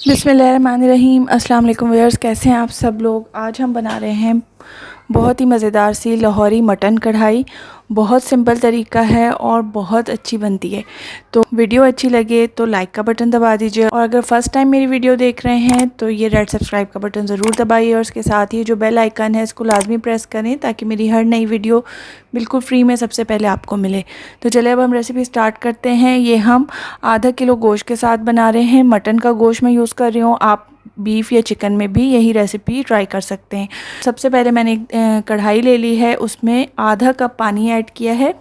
बिस्मिल्लाहिर्रहमानिर्रहीम। अस्सलाम वालेकुम व्यूअर्स, कैसे हैं आप सब लोग। आज हम बना रहे हैं बहुत ही मज़ेदार सी लाहौरी मटन कढ़ाई। बहुत सिंपल तरीका है और बहुत अच्छी बनती है। तो वीडियो अच्छी लगे तो लाइक का बटन दबा दीजिए, और अगर फ़र्स्ट टाइम मेरी वीडियो देख रहे हैं तो ये रेड सब्सक्राइब का बटन ज़रूर दबाइए, और उसके साथ ही जो बेल आइकन है इसको लाजमी प्रेस करें ताकि मेरी हर नई वीडियो बिल्कुल फ्री में सबसे पहले आपको मिले। तो चलिए अब हम रेसिपी स्टार्ट करते हैं। ये हम आधा किलो गोश्त के साथ बना रहे हैं। मटन का गोश्त मैं यूज़ कर रही हूँ, आप बीफ या चिकन में भी यही रेसिपी ट्राई कर सकते हैं। सबसे पहले मैंने एक कढ़ाई ले ली है, उसमें आधा कप पानी ऐड किया है।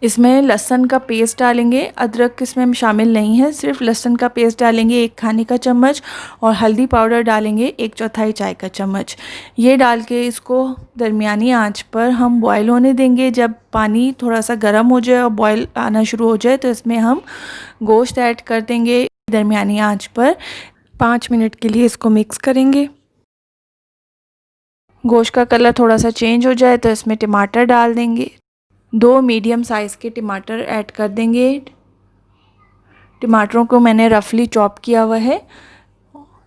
इसमें लहसुन का पेस्ट डालेंगे, अदरक इसमें शामिल नहीं है, सिर्फ लहसुन का पेस्ट डालेंगे 1 खाने का चम्मच, और हल्दी पाउडर डालेंगे 1/4 चाय का चम्मच। ये डाल के इसको दरमियानी आंच पर हम बॉयल होने देंगे। जब पानी थोड़ा सा गर्म हो जाए और बॉयल आना शुरू हो जाए तो इसमें हम गोश्त ऐड कर देंगे। दरमियानी आंच पर 5 मिनट के लिए इसको मिक्स करेंगे। गोश्त का कलर थोड़ा सा चेंज हो जाए तो इसमें टमाटर डाल देंगे। 2 मीडियम साइज़ के टमाटर ऐड कर देंगे। टमाटरों को मैंने रफली चॉप किया हुआ है।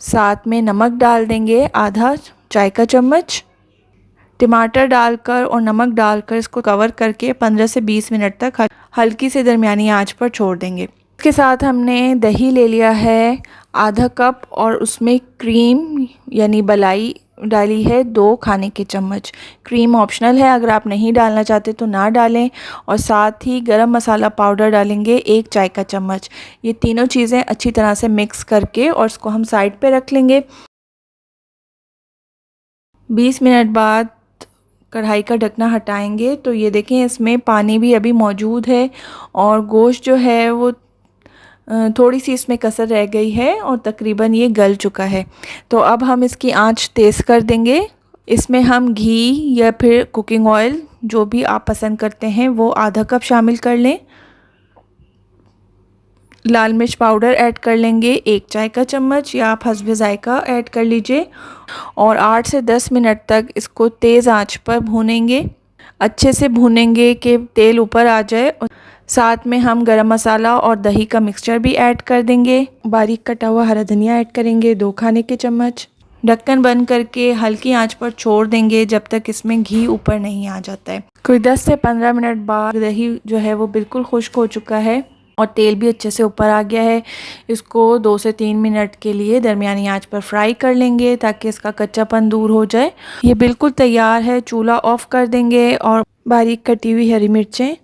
साथ में नमक डाल देंगे आधा चाय का चम्मच। टमाटर डालकर और नमक डालकर इसको कवर करके 15 से 20 मिनट तक हल्की से दरमियानी आंच पर छोड़ देंगे। इसके साथ हमने दही ले लिया है आधा कप, और उसमें क्रीम यानी मलाई डाली है 2 खाने के चम्मच। क्रीम ऑप्शनल है, अगर आप नहीं डालना चाहते तो ना डालें। और साथ ही गरम मसाला पाउडर डालेंगे 1 चाय का चम्मच। ये तीनों चीज़ें अच्छी तरह से मिक्स करके और इसको हम साइड पे रख लेंगे। 20 मिनट बाद कढ़ाई का ढकना हटाएंगे तो ये देखें इसमें पानी भी अभी मौजूद है, और गोश्त जो है वो थोड़ी सी इसमें कसर रह गई है और तकरीबन ये गल चुका है। तो अब हम इसकी आंच तेज़ कर देंगे। इसमें हम घी या फिर कुकिंग ऑयल जो भी आप पसंद करते हैं वो आधा कप शामिल कर लें। लाल मिर्च पाउडर ऐड कर लेंगे 1 चाय का चम्मच, या आप हस्बे जायका ऐड कर लीजिए, और 8 से 10 मिनट तक इसको तेज़ आंच पर भूनेंगे। अच्छे से भूनेंगे कि तेल ऊपर आ जाए। साथ में हम गरम मसाला और दही का मिक्सचर भी ऐड कर देंगे। बारीक कटा हुआ हरा धनिया ऐड करेंगे 2 खाने के चम्मच। ढक्कन बंद करके हल्की आंच पर छोड़ देंगे जब तक इसमें घी ऊपर नहीं आ जाता है। कोई 10 से 15 मिनट बाद दही जो है वो बिल्कुल खुश्क हो चुका है और तेल भी अच्छे से ऊपर आ गया है। इसको 2 से 3 मिनट के लिए दरमियानी आंच पर फ्राई कर लेंगे ताकि इसका कच्चापन दूर हो जाए। ये बिल्कुल तैयार है। चूल्हा ऑफ कर देंगे, और बारीक कटी हुई हरी मिर्चें,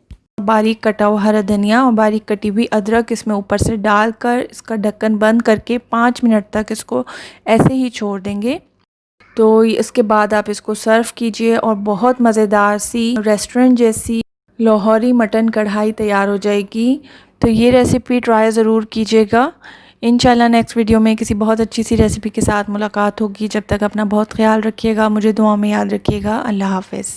बारीक कटा हुआ हरा धनिया और बारीक कटी हुई अदरक इसमें ऊपर से डालकर इसका ढक्कन बंद करके 5 मिनट तक इसको ऐसे ही छोड़ देंगे। तो इसके बाद आप इसको सर्व कीजिए और बहुत मज़ेदार सी रेस्टोरेंट जैसी लाहौरी मटन कढ़ाई तैयार हो जाएगी। तो ये रेसिपी ट्राई ज़रूर कीजिएगा। इंशाल्लाह नेक्स्ट वीडियो में किसी बहुत अच्छी सी रेसिपी के साथ मुलाकात होगी। जब तक अपना बहुत ख्याल रखिएगा, मुझे दुआ में याद रखिएगा। अल्लाह हाफ़िज़।